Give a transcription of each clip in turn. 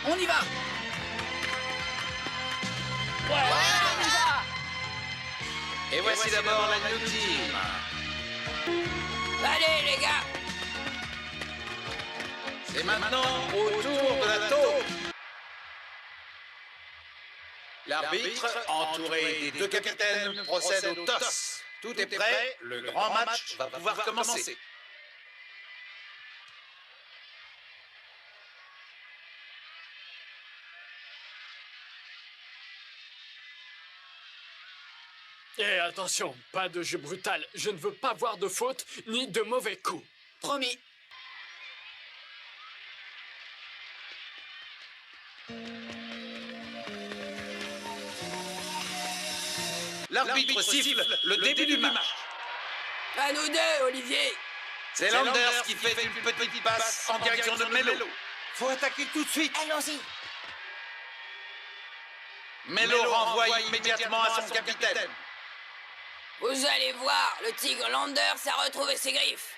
On y va. Ouais, on y va. Et voici d'abord la New Team. Allez, les gars. C'est maintenant au tour de la taupe. L'arbitre, entouré des deux capitaines, procède au toss. Tout est prêt, le grand match va pouvoir commencer. Et attention, pas de jeu brutal. Je ne veux pas voir de faute ni de mauvais coups. Promis. L'arbitre siffle le début du match. À nous deux, Olivier. C'est Landers qui fait une petite passe en direction de Melo. Faut attaquer tout de suite. Allons-y. Melo renvoie immédiatement à son capitaine. Vous allez voir, le tigre Landers a retrouvé ses griffes.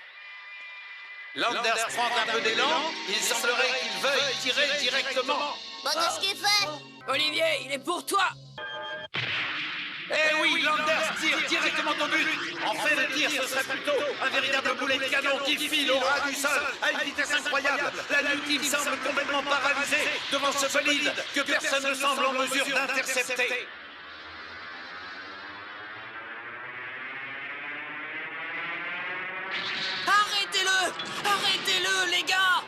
Landers prend un peu d'élan. Il semblerait qu'il veuille tirer directement. Bon, qu'est-ce qu'il fait? Olivier, il est pour toi. Eh oui, Landers tire directement au but. En fait, le tir, ce serait plutôt un véritable boulet de canon qui file au ras du sol à une vitesse incroyable. La New Team semble complètement paralysée devant ce bolide que personne ne semble en mesure d'intercepter. Arrêtez-le! Arrêtez-le, les gars!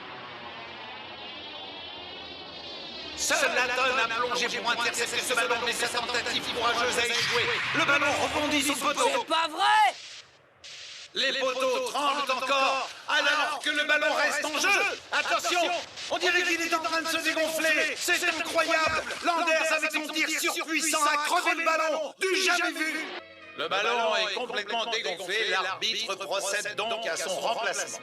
Seule la tonne a plongé pour intercepter ce ballon, mais sa tentative courageuse a échoué. Le ballon rebondit sur le poteau. C'est pas vrai! Les poteaux tremblent encore alors que le ballon reste en jeu. Attention, on dirait qu'il est en train de se dégonfler. C'est incroyable. Landers avec son tir surpuissant a crevé le ballon. Du jamais vu. Le ballon est complètement dégonflé. L'arbitre procède donc à son remplacement.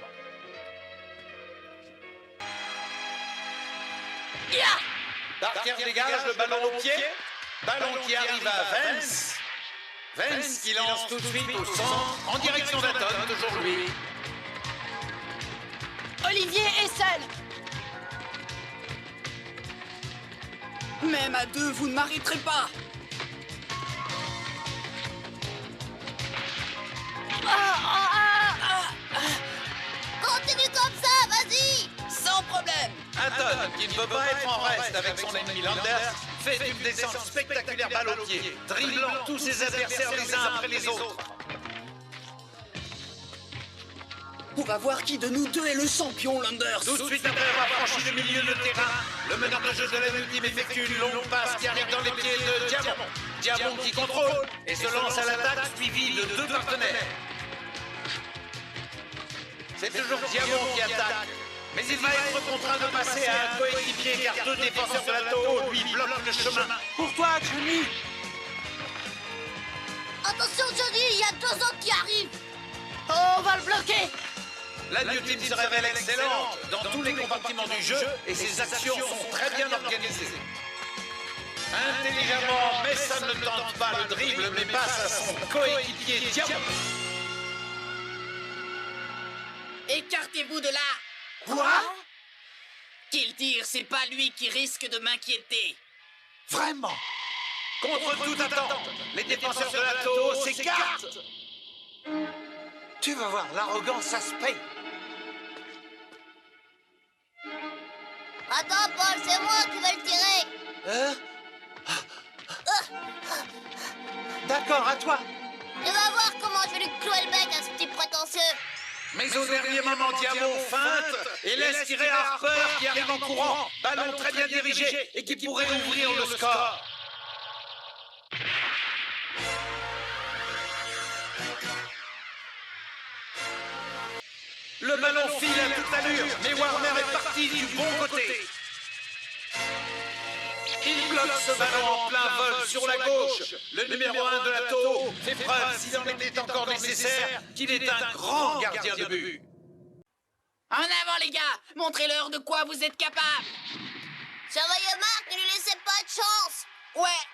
Parker dégage le ballon au pied. Ballon qui arrive à Vance. Vance qui lance tout de suite au centre, en direction d'Aton, toujours lui. Olivier est seul. Même à deux, vous ne m'arrêterez pas. Continue comme ça, vas-y! Sans problème. Aton, qui ne peut pas être en reste avec son ennemi Landers, fait une descente spectaculaire balle au pied, dribblant tous ses adversaires les uns après les autres. On va voir qui de nous deux est le champion, Landers. Tout de suite après avoir franchi le milieu de terrain, le meneur de jeu de la New Team effectue une longue passe qui arrive dans les pieds de Diamond. Diamond qui contrôle et se lance à l'attaque suivi de deux partenaires. C'est toujours Diamond qui attaque, mais il va être contraint de passer à un coéquipier car deux défenseurs de la Toho lui bloquent le chemin. Pour toi, Johnny! Attention, Johnny, il y a deux autres qui arrivent! On va le bloquer. La New Team se révèle excellente dans tous les compartiments du jeu et ses actions sont très bien organisées. Intelligemment, mais ça ne tente pas le dribble, mais passe à son coéquipier Diamond. Écartez-vous de là. Quoi? Qu'il tire, c'est pas lui qui risque de m'inquiéter. Vraiment? Contre toute attente, les défenseurs de la Toho s'écartent. Tu vas voir, l'arrogance, ça se paye. Attends, Paul, c'est moi qui vais le tirer! Hein? D'accord, à toi. Tu vas voir comment je vais lui clouer le bec à ce petit prétentieux! Mais au dernier moment, Diamond feinte et laisse tirer Harper qui arrive en courant. Ballon très bien dirigé et qui pourrait ouvrir le score. Le ballon file à toute allure, mais Warner est parti du bon côté. Il bloque ce ballon en plein vol sur la gauche. Le numéro 1 de la Toho fait preuve, s'il en était encore nécessaire, qu'il est un grand gardien de but. En avant, les gars. Montrez-leur de quoi vous êtes capables. Surveillez Marc, ne lui laissez pas de chance! Ouais.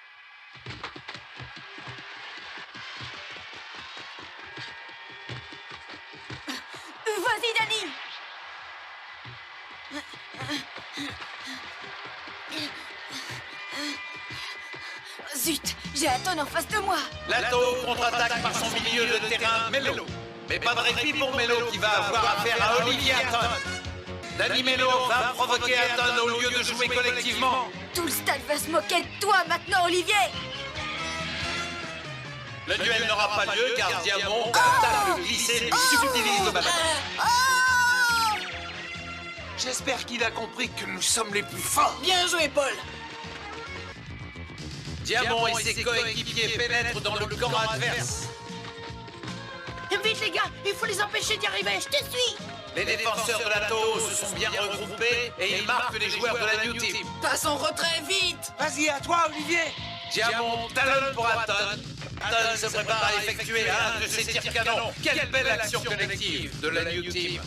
Vas-y, Danny. Zut, j'ai Aton en face de moi. Lato contre-attaque par son milieu de terrain, Melo. Mais pas de répit pour Melo qui va avoir affaire à Olivier Aton. Danny Melo va provoquer Aton au lieu de jouer collectivement. Tout le stade va se moquer de toi maintenant, Olivier. Le duel n'aura pas lieu car Diamond tente de glisser et subtilise le ballon. J'espère qu'il a compris que nous sommes les plus forts. Bien joué, Paul. Diamond et ses coéquipiers pénètrent dans le camp adverse. Vite, les gars, il faut les empêcher d'y arriver. Je te suis. Les défenseurs de Lato se sont bien regroupés et ils marquent les joueurs de la New Team. Passe en retrait, vite. Vas-y, à toi, Olivier. Diamond talonne pour Aton. Aton se prépare à effectuer un de ses tirs canons. Quelle belle action collective de la New Team.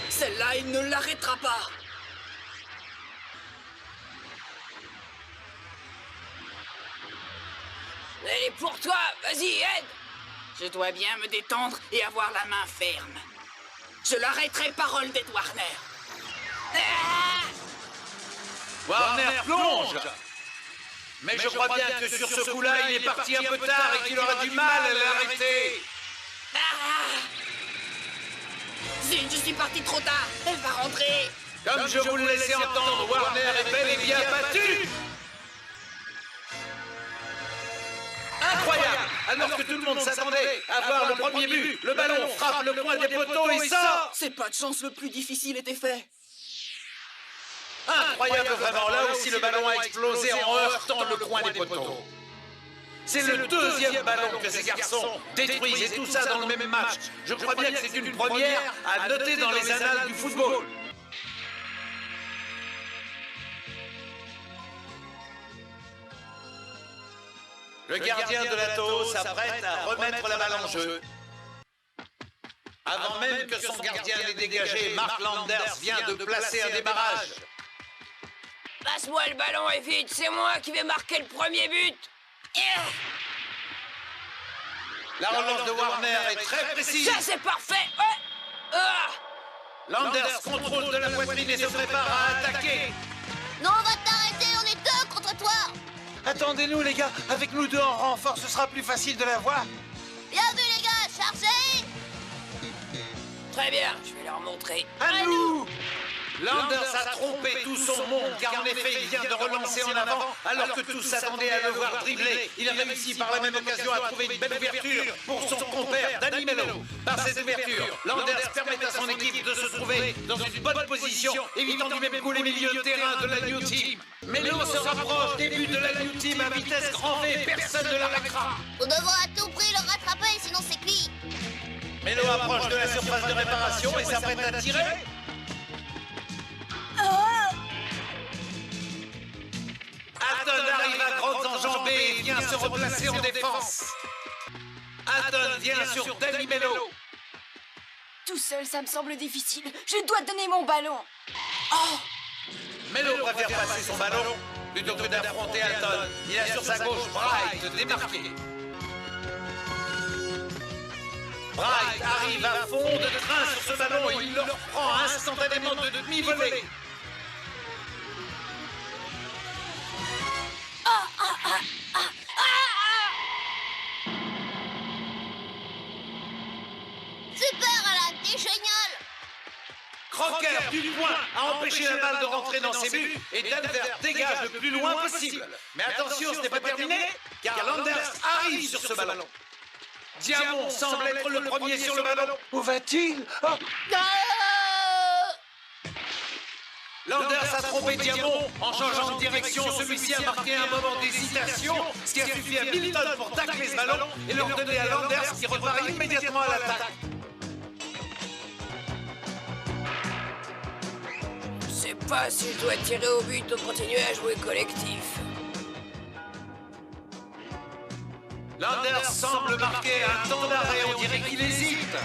Celle-là, il ne l'arrêtera pas. Elle est pour toi, vas-y, aide. Je dois bien me détendre et avoir la main ferme. Je l'arrêterai, parole d'Ed Warner. Warner plonge. Mais je crois bien que sur ce coup-là, il est parti un peu tard et qu'il aura du mal à l'arrêter. Zut, je suis parti trop tard. Elle va rentrer. Comme je vous le laissais entendre, Warner est bel et bien battu. Incroyable! Alors que tout le monde s'attendait à voir le premier but, le ballon frappe le coin des poteaux et sort! C'est pas de chance, le plus difficile était fait. Incroyable vraiment, là aussi le ballon a explosé en heurtant le coin des poteaux. C'est le deuxième ballon que ces garçons détruisent et tout ça dans le même match. Je crois bien que c'est une première à noter dans les annales du football. Le gardien de Lato s'apprête à remettre la balle en jeu. Avant même que son gardien l'ait dégagé, Mark Landers vient de placer un démarrage. Passe-moi le ballon et vite, c'est moi qui vais marquer le premier but. La relance de Warner est très précise. Ça, c'est parfait. Ouais. Landers contrôle de la poitrine et se prépare à attaquer. Non, on va t'arrêter, on est deux contre toi. Attendez-nous les gars, avec nous deux en renfort, ce sera plus facile de la voir. Bien vu, les gars, chargez. Très bien, je vais leur montrer. À nous! Landers a trompé tout son monde, car en effet, il vient de relancer en avant, alors que tous s'attendaient à le voir dribbler. Il a réussi par la même occasion à trouver une belle ouverture pour son compère, Danny Melo. Par cette ouverture, Landers permet à son équipe de se trouver dans une bonne position, évitant du même coup les milieux de terrain de la New Team. Melo se rapproche des buts de la New Team à vitesse grand V, personne ne l'arrêtera. Nous devons à tout prix le rattraper, sinon c'est cuit. Melo approche de la surface de réparation et s'apprête à tirer. Aton arrive à grandes enjambées et vient se replacer en défense. Aton vient sur Danny Melo. Tout seul, ça me semble difficile. Je dois donner mon ballon. Melo préfère passer son ballon plutôt que d'affronter Aton. Il a sur sa gauche Bright démarqué. Bright arrive à fond de train sur ce ballon et il leur prend instantanément de demi-volée. Super, Alan, t'es génial. Crocker du point a empêché la balle de rentrer dans ses buts et Denver dégage le plus loin possible. Mais attention, ce n'est pas terminé car Landers arrive sur ce ballon. Diamond semble être le premier sur le ballon. Où va-t-il? Landers a trompé Diamond en changeant de direction. Celui-ci a marqué un moment d'hésitation, ce qui a suffi à Milton pour tacler ce ballon et leur donner à Landers qui repart immédiatement à l'attaque. Je sais pas si je dois tirer au but ou continuer à jouer collectif. Landers semble marquer un temps d'arrêt, on dirait qu'il hésite.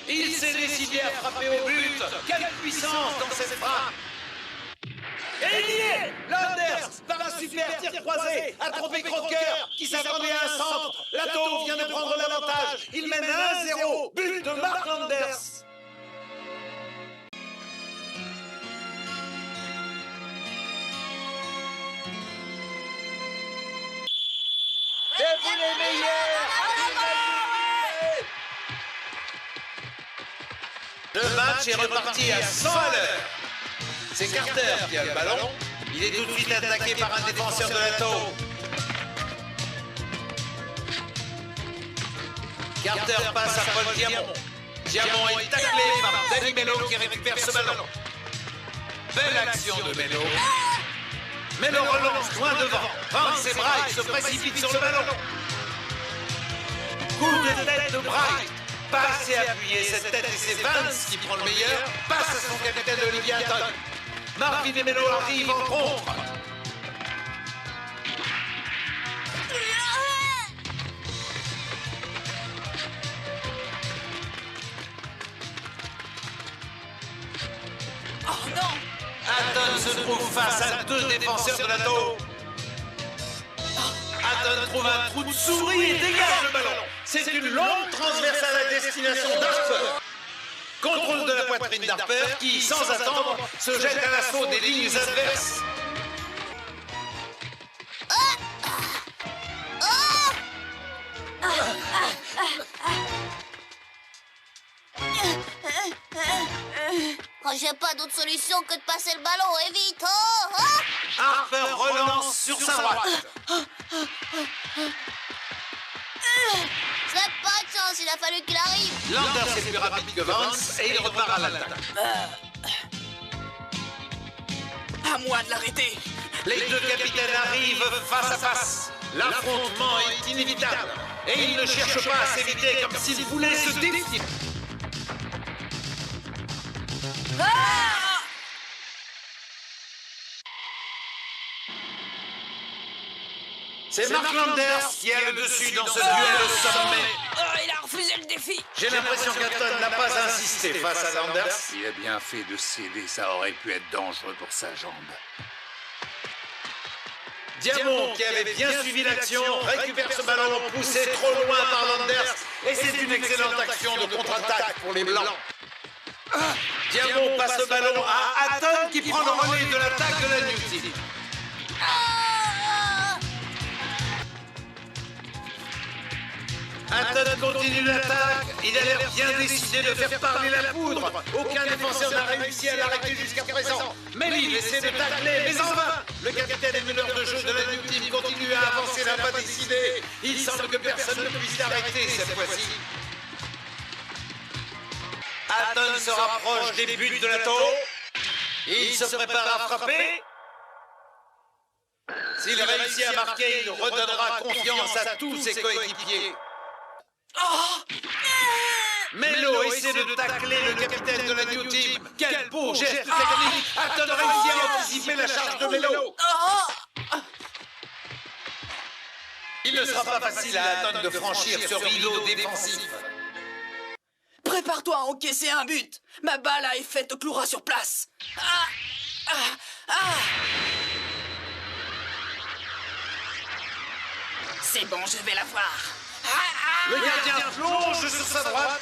Il s'est décidé à frapper au but. Quelle puissance dans cette frappe! Et il y est! Landers, par un super tir croisé, a trompé Crocker, qui s'attendait à un centre. Il mène 1-0. But de Mark Landers. C'est vous les meilleurs. Le match est reparti à 100 à l'heure. C'est Carter qui a le ballon. Il est tout de suite attaqué par un défenseur de la taupe. Carter passe à Paul Diamond. Diamond est taclé par Danny Mello qui récupère ce ballon. Belle action de Mello. Mello relance loin devant. Vance et Bright se précipitent sur le ballon. Coup de tête de Bright. Passe et appuyé, cette tête et c'est Vance qui prend le meilleur. Passe à son capitaine Olivier Hatton. Marvin et Mello arrivent en contre. Oh non! Hatton se trouve face à deux défenseurs de la taupe. Hatton trouve un trou de souris et dégage le ballon. C'est une longue transversale à destination d'Harper. Contrôle de la poitrine d'Harper qui, sans attendre, se jette à l'assaut des lignes adverses. Oh, j'ai pas d'autre solution que de passer le ballon, et vite. Oh, oh. Harper relance sur sa droite. C'est pas de chance, il a fallu qu'il arrive. Landers est plus rapide que Vance et il repart à l'attaque. À moi de l'arrêter. Les deux capitaines arrivent face à face. L'affrontement est inévitable et ils ne cherchent pas à s'éviter comme s'ils voulaient se défier. C'est Mark Landers qui a le dessus dans ce duel au sommet. Oh, il a refusé le défi! J'ai l'impression qu'Hatton n'a pas insisté face à Landers. Il a bien fait de céder, ça aurait pu être dangereux pour sa jambe. Diamond, qui avait bien suivi l'action, récupère ce ballon poussé trop loin par Landers. Et c'est une excellente action de contre-attaque pour les Blancs. Diamond passe le ballon à Hatton qui prend le relais de l'attaque de la New Team. Hatton continue l'attaque. Il a l'air bien décidé de faire parler la poudre. Aucun défenseur n'a réussi à l'arrêter jusqu'à présent. Melly essaie de tacler, mais en vain. Le capitaine et meneur de jeu de la New Team continue à avancer d'un pas décidé. Il semble que personne ne puisse l'arrêter cette fois-ci. Hatton se rapproche des buts de la taupe. Il se prépare à frapper. S'il réussit à marquer, il redonnera confiance à tous ses coéquipiers. Mello essaie de tacler le capitaine de la New Team. Quel beau geste technique. Hatton réussit à anticiper la charge de Mello. Il ne sera pas facile à Hatton de franchir ce rideau défensif. Prépare-toi à encaisser un but. Ma balle à effet te clouera sur place. C'est bon, je vais la voir. Le gardien plonge sur sa droite.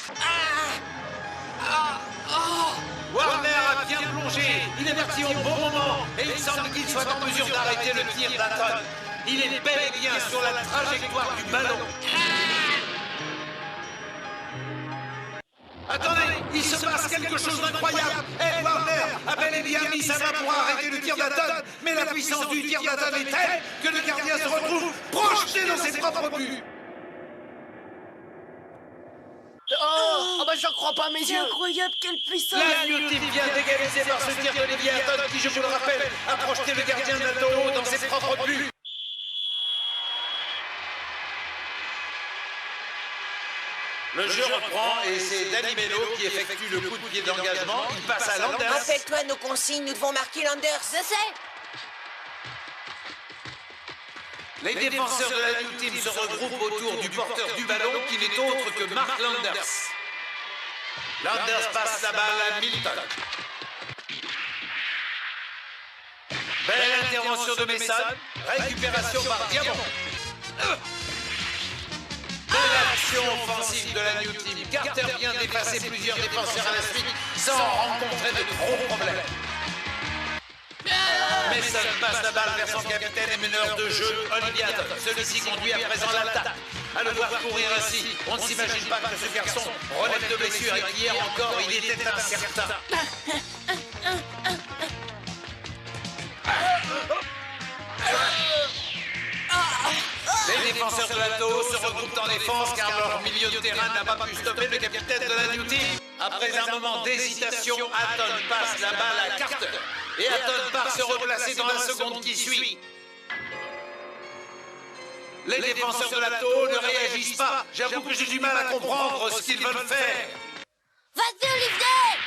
Warner a bien plongé. Il est parti au bon moment et il semble qu'il soit en mesure d'arrêter le tir d'Hatton. Il est bel et bien sur la trajectoire du ballon. Attendez, il se passe quelque chose d'incroyable. Warner a bel et bien mis sa main pour arrêter le tir d'Hatton, mais la puissance du tir d'Hatton est telle que le gardien se retrouve projeté dans ses propres buts. Oh, bah j'en crois pas mes yeux. Incroyable, quelle puissance. La New Team vient d'égaliser par ce tir d'Olivier Hatton qui, je vous le rappelle, a projeté le gardien de la Toho dans ses propres buts. Le jeu reprend et c'est Danny Mello qui effectue le coup de pied d'engagement. Il passe à Landers. Rappelle-toi nos consignes, nous devons marquer Landers. Je sais. Les défenseurs de la New Team se regroupent autour du porteur du ballon qui n'est autre que Mark Landers. Landers passe la balle à Milton. Belle intervention de Mason. Récupération par Diamond. Belle action Action offensive de la New Team. Carter vient d'effacer plusieurs défenseurs à la suite sans rencontrer de gros problèmes. Mason passe la balle vers son capitaine et meneur de jeu, Olivia Hatton. Celui-ci conduit à présent l'attaque. À le voir courir ainsi, on ne s'imagine pas que ce garçon relève de blessure et qu'hier encore il était incertain. Les défenseurs de l'Ato se regroupent en défense car leur milieu de terrain n'a pas pu stopper le capitaine de la New Team. Après un moment d'hésitation, Hatton passe la balle à Carter. Et Hatton part se replacer dans la seconde qui suit. Les défenseurs de l'Ato ne réagissent pas. J'avoue que j'ai du mal à comprendre ce qu'ils veulent faire. Vas-y, Olivier!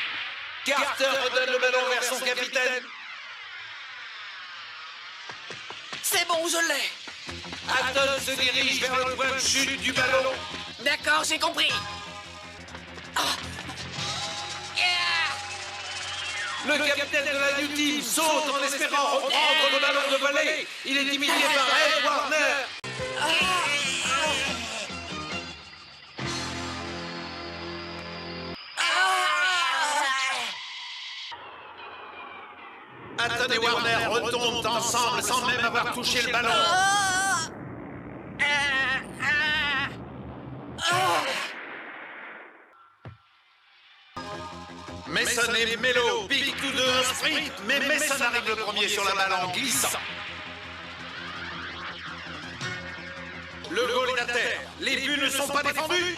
Carter redonne le ballon vers son capitaine. C'est bon, je l'ai. Hatton se dirige vers le point de chute du ballon. D'accord, j'ai compris. Le capitaine de la New Team saute en espérant reprendre le ballon de volée. Il est imité par Ed Warner. Hatton et Warner retombent ensemble sans même avoir touché le ballon. Mason et Melo piquent tous deux un sprint, mais Mason arrive le premier sur la balle en glissant. Le goal est à terre. Les buts ne sont pas défendus.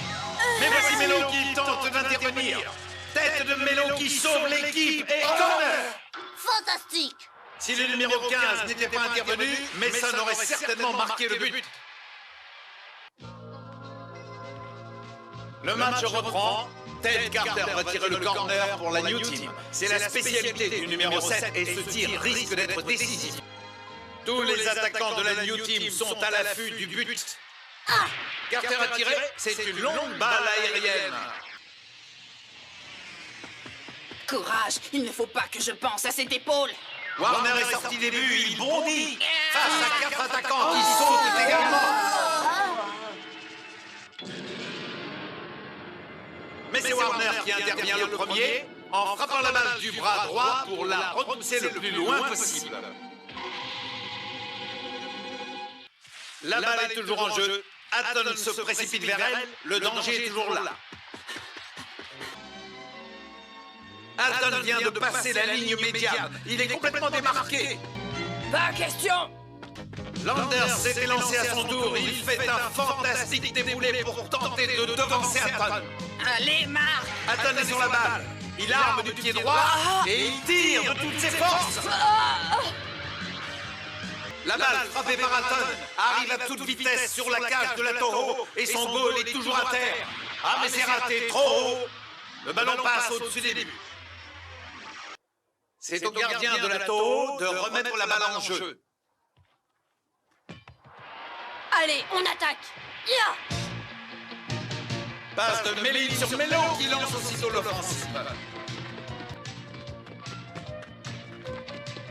Mais voici Melo qui tente d'intervenir. Tête de Melo qui sauve l'équipe et corner. Fantastique! Si le numéro 15 n'était pas intervenu, Mason aurait certainement marqué le but. Le match reprend. Ted Carter va tirer le corner pour la New Team. C'est la spécialité du numéro 7 et ce tir risque d'être décisif. Tous les attaquants de la New Team sont à l'affût du but. Carter a tiré, c'est une longue balle aérienne. Courage, il ne faut pas que je pense à cette épaule. Warner est sorti des buts, il bondit face à 4 attaquants qui sautent également. Mais c'est Warner qui intervient le premier en frappant la balle du bras droit pour la repousser le plus loin possible. La balle est toujours en jeu. Hatton se précipite vers elle. Le danger est toujours là. Hatton vient de passer la ligne médiane. Il est complètement démarqué. Pas question. Landers s'est élancé à son tour. Il fait un fantastique déboulé pour tenter de devancer Hatton. Allez, marre. Hatton est sur la balle. Il arme du pied droit et il tire de toutes ses forces. La balle frappée par Hatton arrive à toute vitesse sur la cage de la Toho et son goal est toujours à terre. Ah mais c'est raté, trop haut. Le ballon passe au-dessus des buts. C'est au gardien de la Toho de remettre la balle en jeu. Allez, on attaque. Ya! Passe de Méline sur Melo qui lance aussitôt l'offensive.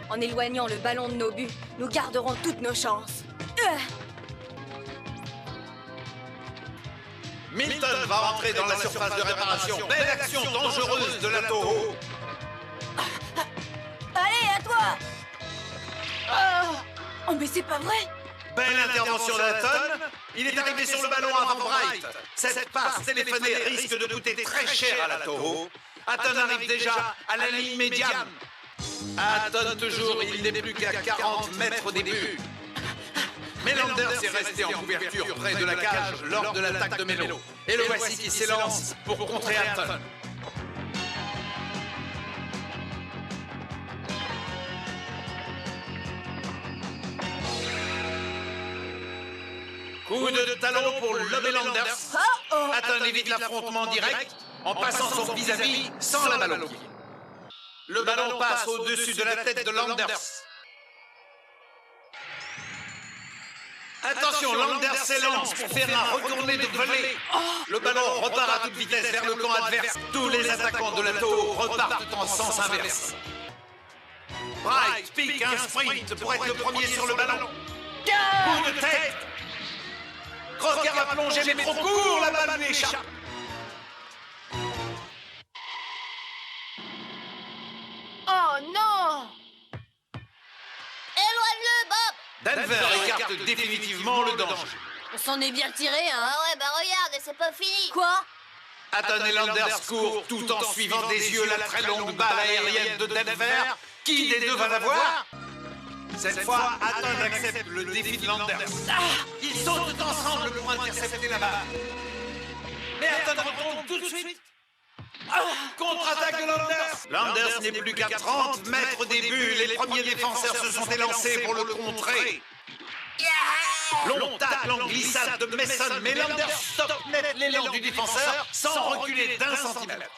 En éloignant le ballon de nos buts, nous garderons toutes nos chances. Milton va entrer dans la surface de réparation. Belle action dangereuse de la Toho. Allez, à toi! Oh, mais c'est pas vrai! Belle intervention d'Hatton. Il est arrivé sur le ballon avant Bright. Cette passe téléphonée risque de coûter très cher à la Toho. Hatton arrive déjà à la ligne médiane. Hatton toujours, il n'est plus qu'à 40 mètres des buts. Mais Landers est resté en couverture près de la cage lors de l'attaque de Melo. Et le voici qui s'élance pour contrer Hatton. Coup de talon pour Lobé Landers. Hatton évite l'affrontement direct en passant son vis-à-vis sans la balle au pied. Le ballon passe au-dessus de la tête de Landers. Attention, Landers s'élance pour faire un retourné de volée. Le ballon repart à toute vitesse vers le camp adverse. Tous les attaquants de la Toho repartent en sens inverse. Bright pique un sprint pour être le premier sur le ballon. Coup de tête. croqueur a plongé, mais trop court, la balle lui échappe. Oh non! Éloigne-le, Bob! Denver écarte définitivement le danger. On s'en est bien tiré, hein. Ah ouais, bah regarde, et c'est pas fini! Quoi? Hatton et Landers courent tout en suivant des yeux la très longue balle aérienne de Denver. Qui des deux va la voir? Cette fois, Hatton accepte le défi de Landers. Ils sautent ensemble pour intercepter la balle. Mais Hatton retombe tout de suite. Contre-attaque de Landers. Landers n'est plus qu'à 30 mètres des buts. Les premiers défenseurs se sont élancés pour le contrer. Long tacle en glissade de Mason, mais Landers stoppe net l'élan du défenseur sans reculer d'un centimètre.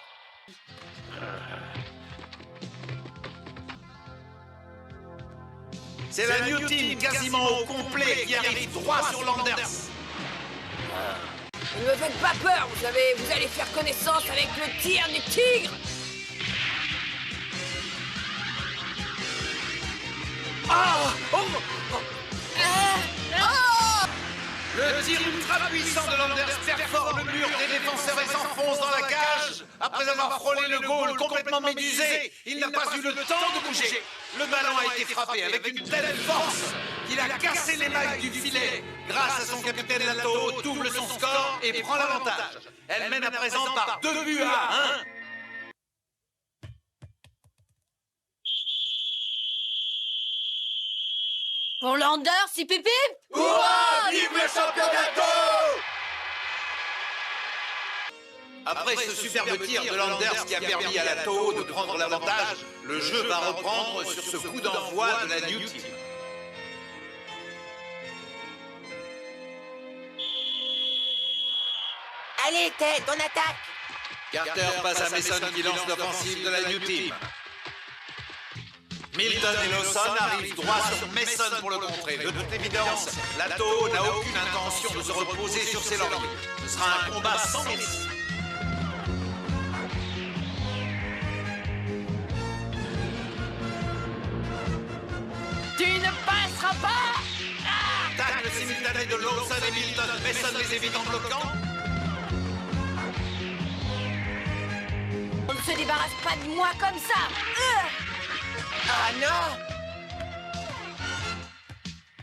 C'est la New Team quasiment au complet qui arrive droit sur Landers. Ne me faites pas peur, vous savez, vous allez faire connaissance avec le tir du tigre. Le tir ultra puissant de Landers perfore le mur des défenseurs et s'enfonce dans la cage. Après avoir frôlé le goal complètement médusé, il n'a pas eu le temps de bouger. Le ballon a été frappé avec une telle force qu'il a cassé les mailles du filet. Grâce à son capitaine, Lato double son score et prend l'avantage. Elle mène à présent par 2-1. Pour Landers, si pipi. Hurrah! Vive le champion gâteau! Après ce superbe tir de Landers qui a permis à Lato de prendre l'avantage, le jeu va reprendre sur ce coup d'envoi de la New Team. Allez, Ted, on attaque. Carter passe à Mason qui lance l'offensive de la New Team. Milton et Lawson arrivent droit sur Mason pour le contrer. De toute évidence, Lato n'a aucune intention de se reposer sur ses lauriers. Ce sera un combat sans merci. Tu ne passeras pas! Tacle simultané de Lawson et Milton. Mason les évite en bloquant. On ne se débarrasse pas de moi comme ça! Ah non!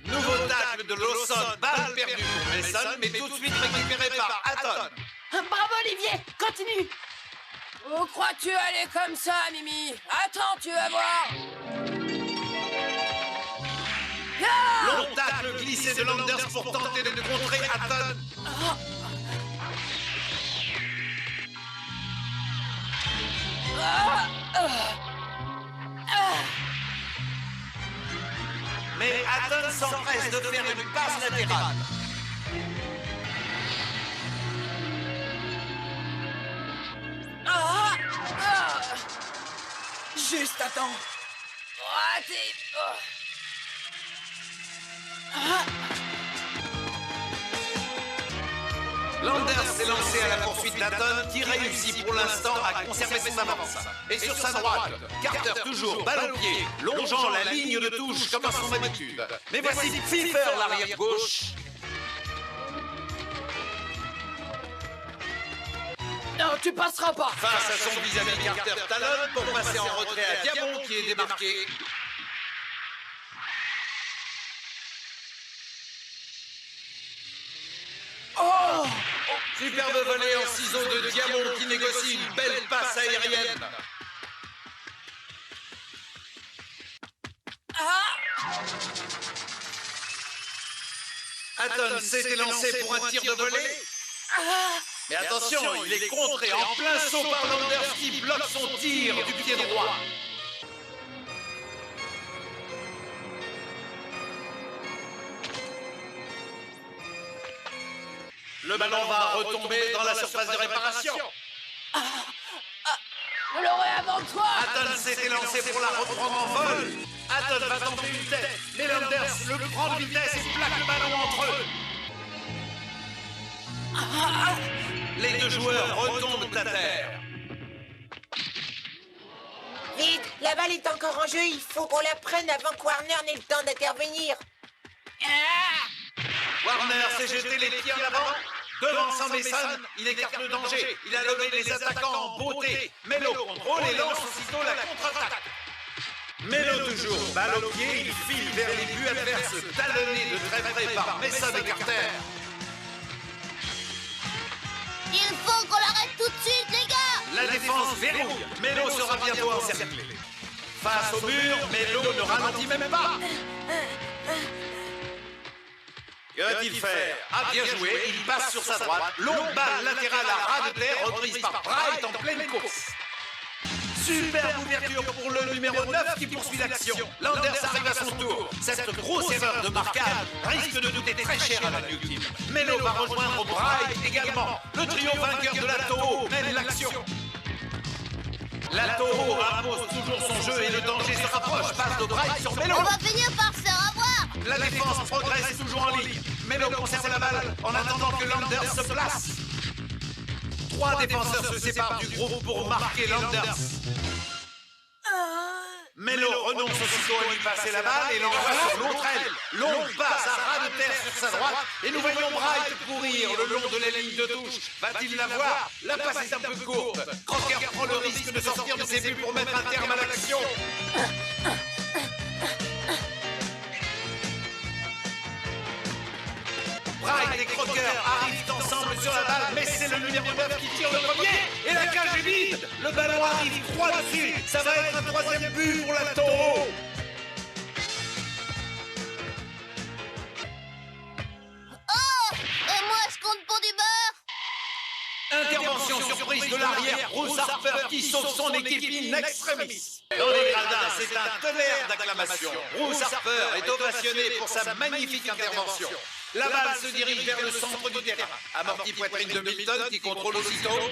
Nouveau tacle de Lawson. Balle perdue pour Mason, mais tout de suite récupéré par Hatton. Bravo, Olivier! Continue! Où crois-tu aller comme ça, Mimi? Attends, tu vas voir. Long tacle glissé de Landers pour tenter de contrer Hatton. Mais Hatton s'empresse de faire une passe latérale. Juste attends. Raté. Landers s'est lancé à la poursuite d'Hatton, qui réussit pour l'instant à conserver son avance. Et sur sa droite, Carter toujours, balle au pied, longeant la ligne de touche comme à son habitude. Mais voici Pfeiffer, l'arrière gauche. Non, tu passeras pas! Face à son vis-à-vis Carter talonne pour passer en retrait à Diamond qui est démarqué. Superbe volée en ciseaux de Diamond qui négocie une belle passe aérienne. Hatton s'est élancé pour un tir de volée. Mais attention, il est contré en plein saut par Landers qui bloque son tir du pied droit. Le ballon va retomber dans la surface de réparation. Je l'aurai avant toi. Hatton s'est élancé pour la reprendre en vol. Hatton va tenter une tête, mais Landers le prend de vitesse et plaque le ballon entre eux. Les deux joueurs retombent à terre. Vite, la balle est encore en jeu, il faut qu'on la prenne avant que Warner n'ait le temps d'intervenir. Warner s'est jeté les pieds en avant. Devant Sam Mason, il écarte le danger. Il a levé les attaquants en beauté. Melo contrôle et lance aussitôt la contre-attaque. Melo toujours, balle au pied, il file vers les buts adverses, talonné de très près par Mason et Carter. Il faut qu'on l'arrête tout de suite, les gars! La défense verrouille. Melo sera bientôt encerclé. Face au mur, Melo ne ralentit même pas. Que va-t-il faire? Ah, bien joué, il passe sur sa droite. Longue balle latérale à ras de terre, reprise par Bright en pleine course. Superbe ouverture pour le numéro 9 qui poursuit l'action. Landers arrive à son tour. Cette grosse erreur de marquage risque de coûter très cher à la New Team. Melo va rejoindre Bright également. Le trio vainqueur de la Toho mène l'action. La Toho impose toujours son jeu et le danger se rapproche. Passe de Bright sur Melo. On va finir par se faire avoir! La défense progresse toujours en ligne. Melo conserve la balle en attendant que Landers se place. 3 défenseurs se séparent du groupe pour marquer Landers. Melo renonce aussitôt à lui passer la balle et l'envoie sur l'autre aile. Longue passe à ras de terre sur sa droite et nous voyons Bright courir le long de la ligne de touche. Va-t-il la voir? La passe est un peu courte. Crocker prend le risque de sortir de ses buts pour mettre un terme à l'action. Bright et Crocker arrivent ensemble sur la balle, mais c'est le numéro 9 qui tire le premier et la cage est vide. Le ballon arrive droit dessus. Ça va être un 3e but pour la Toho. Oh! Et moi, je compte pour du beurre! Intervention surprise de l'arrière, Bruce Harper qui sauve son équipe in extremis. Dans les gradins, c'est un tonnerre d'acclamations. Bruce Harper est ovationné pour sa magnifique intervention. La balle se dirige vers le centre du terrain. Amorti poitrine de Milton qui contrôle aussitôt.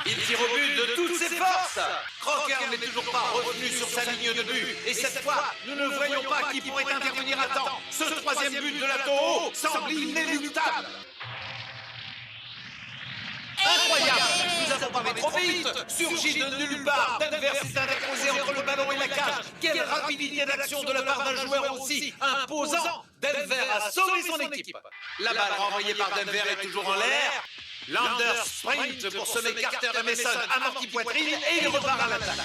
Il tire au but de toutes ses forces. Crocker n'est toujours pas revenu sur sa ligne de but. Et cette fois, nous ne voyons pas qui pourrait intervenir à temps. Ce 3e but de la Toho semble inéluctable. Incroyable! Nous avons parlé trop vite! Surgit de nulle part, Denver s'est interposé entre le ballon et la cage. Quelle rapidité d'action de la part d'un joueur aussi imposant! Denver a sauvé son équipe. La balle renvoyée par Denver est toujours en l'air. Landers sprint pour semer Carter et Mason, amorti poitrine et il repart à l'attaque.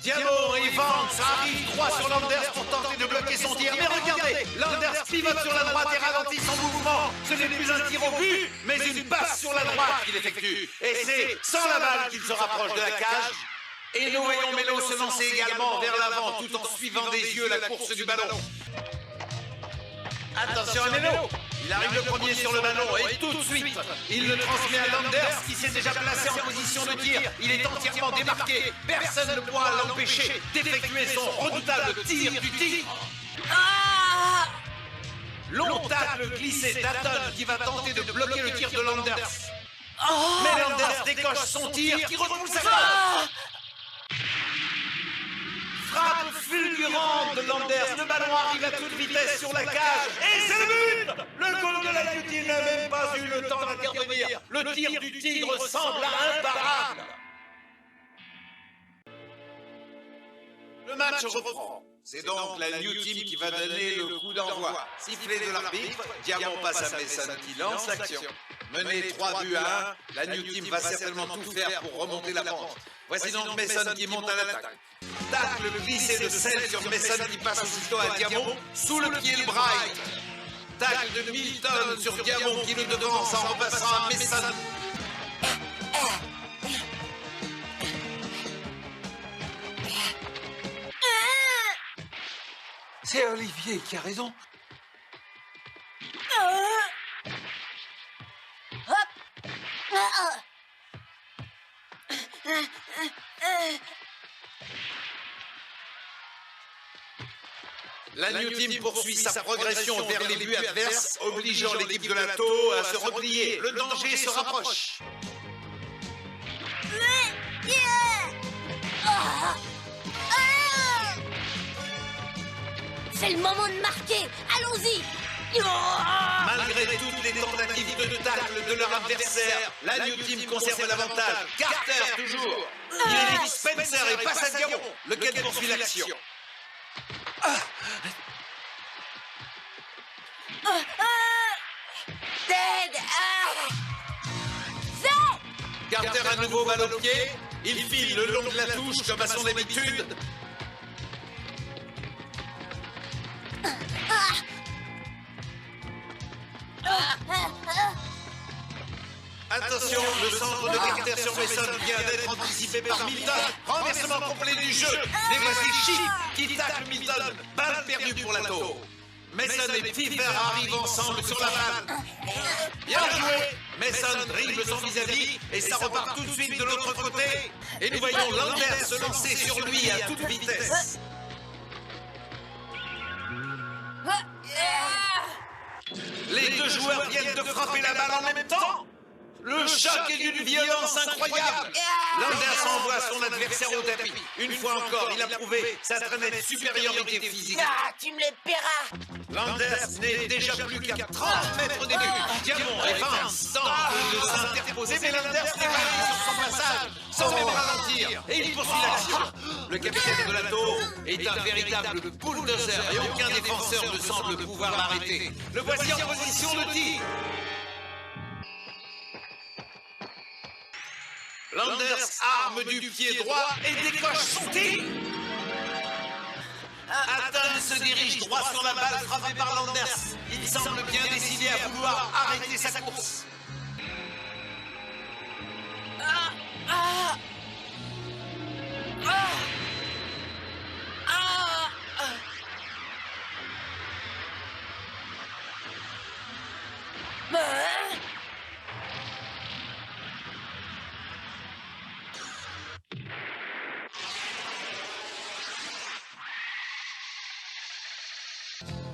Diamo et Vance arrivent 3 sur Landers pour tenter de bloquer son tir. Mais regardez, Landers pivote sur la droite et ralentit son mouvement. Ce n'est plus un tir au but, mais une passe sur la droite qu'il effectue. Et c'est sans la balle qu'il se rapproche de la cage. Et nous voyons Melo se lancer également vers l'avant tout en suivant des yeux la course du ballon. Attention à Melo! Il arrive le premier sur le ballon et tout de suite, il le transmet à Landers qui s'est déjà placé en position de tir. Il est entièrement démarqué. Personne ne pourra l'empêcher d'effectuer son redoutable tir du tigre. Long tacle glissé d'Atton qui va tenter de bloquer le tir de Landers. Mais Landers décoche son tir qui repousse sa balle. Frappe fulgurante de Landers, le ballon arrive à toute vitesse sur la cage et c'est le but! Le goal de la New Team n'a même pas eu le temps d'intervenir. Le tir du tigre semble imparable. Le match reprend. C'est donc la New Team qui va donner le coup d'envoi. Sifflet de l'arbitre, Diamant passe à Mason qui lance l'action. Mené 3 buts à 1, la New Team va certainement tout faire pour remonter la pente. Voici donc Mason qui monte à l'attaque. Tacle glissé de selle sur Mason qui passe aussitôt à Diamant, sous le pied de Bright. Tacle de Milton sur Diamant qui le devance en repassant à Mason. C'est Olivier qui a raison. La New Team poursuit sa progression vers les buts adverses, obligeant l'équipe de la Toho à se replier. Le danger se rapproche. C'est le moment de marquer. Allons-y. Malgré toutes les tentatives de tacle de leur adversaire, la New Team conserve l'avantage. Carter toujours. Il élit Spencer et passe à Diamant, lequel poursuit l'action. Carter à nouveau balle au pied. Il file le long de la touche comme à son habitude. Attention, le centre de Carter sur Mason vient d'être anticipé par Milton. Renversement complet du jeu. Les voici Chic qui tacle Milton. Balle perdue pour la tour. Mason et Pfeiffer arrivent ensemble sur la balle. Bien joué. Mason dribble son vis-à-vis et ça repart tout de suite de l'autre côté. Et nous voyons Landers se lancer sur lui à toute vitesse. Les deux joueurs viennent de frapper la balle en même temps. Le choc est d'une violence incroyable. Landers envoie son adversaire au tapis. Une fois encore, il a prouvé sa très nette supériorité physique. Ah, tu me les paieras. Landers n'est déjà plus qu'à 30 mètres des buts. Diamond et Vance tentent de s'interposer, mais Landers n'est pas allé sur son passage, sans même ralentir. Et il poursuit l'action. Le capitaine de la tour est un véritable bulldozer et aucun défenseur ne semble pouvoir l'arrêter. Le voici en position de tir. Landers arme du pied droit et décoche son tir. Hatton se dirige droit sur la balle frappée par Landers. Il semble bien décidé à vouloir arrêter sa course.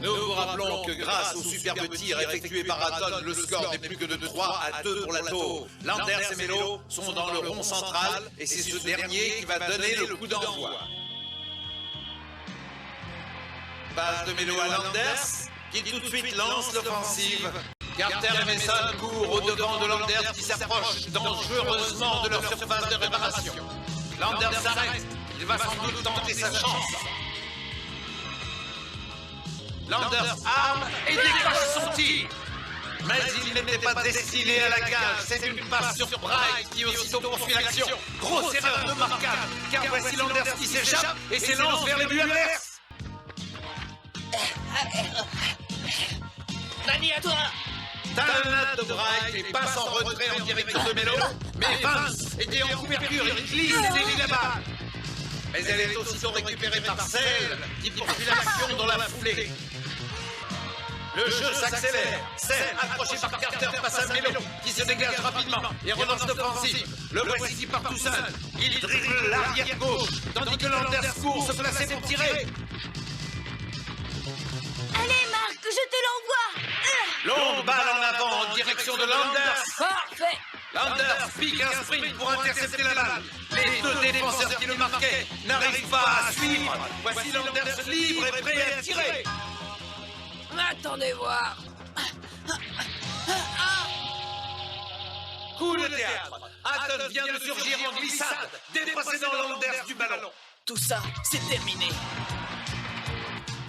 Nous vous rappelons que grâce au superbe tir effectué par Hatton, le score n'est plus que de 3-2 pour la tour. Landers et Melo sont dans le rond central et c'est ce dernier qui va donner le coup d'envoi. Passe de Melo à Landers, qui tout de suite lance l'offensive. Carter et Mason courent au-devant de Landers qui s'approche dangereusement de leur surface de réparation. Landers s'arrête, il va sans doute tenter sa chance. Landers arme et décoche son tir. Mais il n'était pas destiné à la cage. C'est une passe sur Bright qui aussitôt poursuit l'action. Grosse erreur remarquable, car voici Landers qui s'échappe et s'élance vers les buts adverses. Nani, à toi. Talonnade de Bright et passe en retrait en direction de Melo. Mais Vance était en couverture, il glisse et dévie la balle. Mais elle est aussitôt récupérée par Cell qui poursuit l'action dans la foulée. Le jeu s'accélère. Cell, accroché par Carter, passe à Melo, qui se dégage rapidement et relance l'offensive. Le voici qui part tout seul. Il dribble l'arrière gauche, tandis que Landers court se placer pour tirer. Allez, Marc, je te l'envoie. Longue balle en avant en direction de Landers. Parfait. Landers pique un sprint pour intercepter la balle. Les deux défenseurs qui le marquaient n'arrivent pas à suivre. Voici Landers libre et prêt à tirer. Attendez voir. Coup de théâtre. Hatton vient de surgir en glissade, dépossédant Landers du ballon. Tout ça, c'est terminé.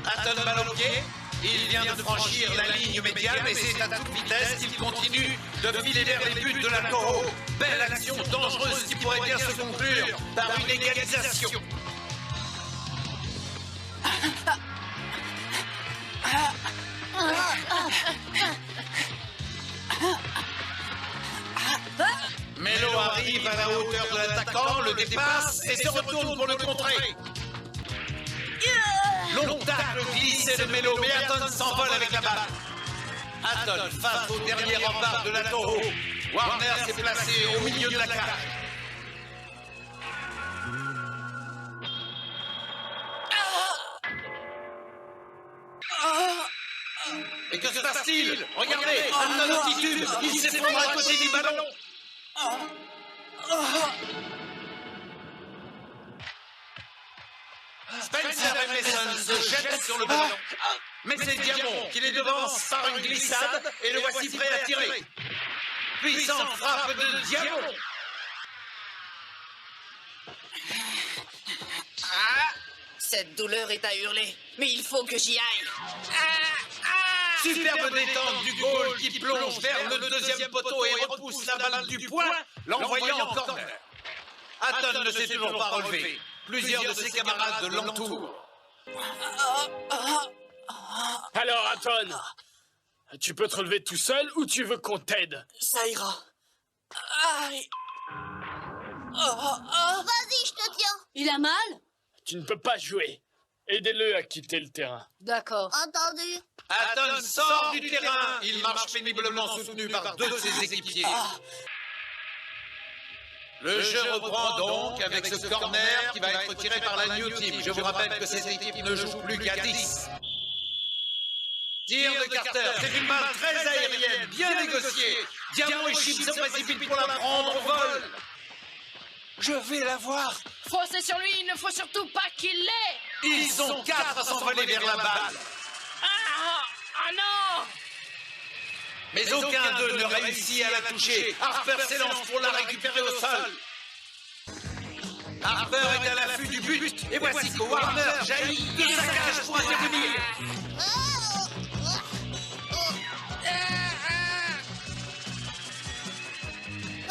Hatton balle au pied. Il vient de franchir la ligne médiane et c'est à toute vitesse qu'il continue de filer vers les buts de la Toro. Belle action dangereuse qui pourrait bien se conclure par une égalisation. Melo arrive à la hauteur de l'attaquant, le dépasse et se retourne pour le contrer. Long tacle glissé de Melo, mais Hatton s'envole avec la balle. Hatton face au dernier rempart de la Toro. Warner s'est placé au milieu de la cage. Et que se passe-t-il? Regardez, Hatton altitude, il s'effondre à côté du ballon. Spencer et Mason se jettent sur le ballon. Mais c'est Diamond qui les devance par une glissade et le voici prêt à tirer. Puissante frappe de Diamond. Cette douleur est à hurler, mais il faut que j'y aille. Superbe détente du goal qui plonge vers le deuxième poteau et repousse la balle du poing, l'envoyant en corner. Hatton ne s'est toujours pas relevé. Plusieurs de ses camarades l'entourent. Alors, Hatton, tu peux te relever tout seul ou tu veux qu'on t'aide? Ça ira. Aïe. Vas-y, je te tiens. Il a mal? Tu ne peux pas jouer. Aidez-le à quitter le terrain. D'accord. Entendu. Hatton sort du terrain. Il marche péniblement soutenu par deux de ses équipiers. Le jeu reprend donc avec ce corner qui va être tiré par la New Team. Je vous rappelle que cette équipe ne joue plus qu'à 10. Tir de Carter, c'est une balle très aérienne, bien négociée. Diamant et Chip se précipitent pour la prendre au vol. Je vais la voir. Foncez sur lui, il ne faut surtout pas qu'il l'ait. Ils sont 4 à s'envoler vers la balle. Ah non! Mais aucun d'eux ne réussit à la toucher. Harper s'élance pour la récupérer au sol. Harper est à l'affût du but. Et voici que Warner jaillit de sa cage pour intervenir.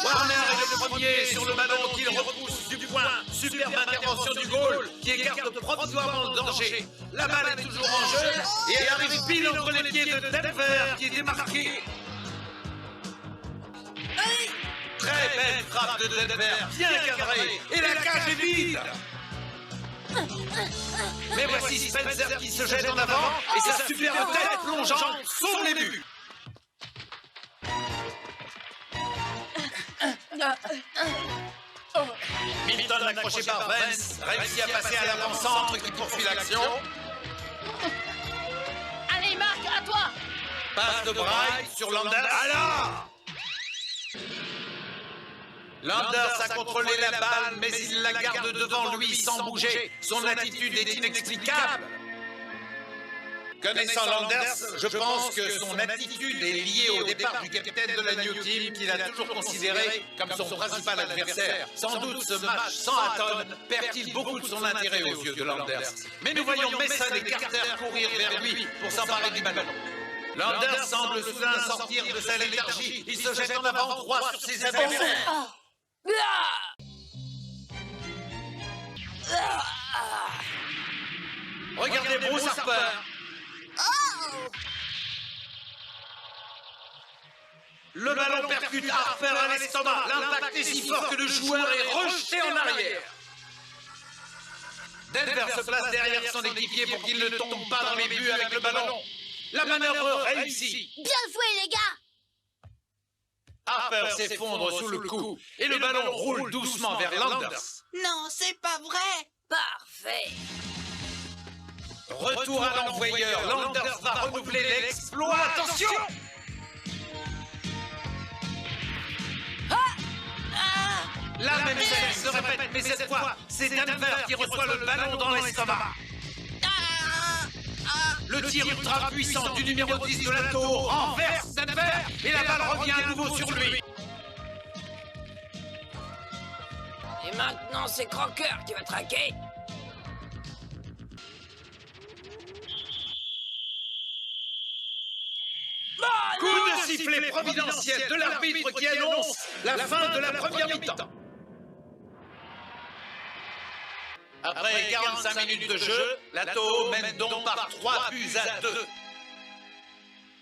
Warner est le premier sur le ballon qu'il repousse du point. Superbe intervention du goal qui écarte provisoirement le danger. La balle est toujours en jeu et elle arrive pile entre les pieds de Denver qui est démarqué. Très belle frappe de Denver, bien cadrée, et la cage est vide. Mais voici Spencer qui se jette en avant et sa superbe tête plongeante sauve les buts. Milton, accroché par Vance, réussit à passer à l'avant-centre qui poursuit l'action. Allez, Marc, à toi! Passe de Bright sur Landers. Alors Landers a contrôlé la balle, mais il la garde devant lui sans bouger. Son attitude est inexplicable. Connaissant Landers, je pense que son attitude est liée au départ du capitaine de la New Team qu'il a toujours considéré comme son principal adversaire. Sans doute ce match sans Hatton perd-il beaucoup de son intérêt aux yeux de Landers. Mais nous voyons Mason et Carter courir vers lui pour s'emparer du ballon. Landers semble soudain sortir de sa léthargie. Il se jette en avant droit sur ses adversaires. Regardez Bruce Harper. Le ballon percute Harper à l'estomac. L'impact est si fort que le joueur est rejeté en arrière. Denver se place derrière son équipier pour qu'il ne tombe pas dans les buts avec le ballon. La manœuvre réussit. Bien joué, les gars. Harper s'effondre sous le coup et le ballon roule doucement vers Landers. Non, c'est pas vrai. Parfait. Retour à l'envoyeur. Landers va renouveler l'exploit. Attention! La même scène se répète, mais cette fois, c'est Denver qui reçoit le ballon dans l'estomac. Le tir ultra puissant du numéro 10 de la tour renverse Denver et la balle revient à nouveau sur lui. Et maintenant, c'est Crocker qui va traquer. Coup de sifflet providentiel de l'arbitre qui annonce la fin de la première mi-temps. Après 45 minutes de jeu, la Toho mène donc par 3 buts à 2.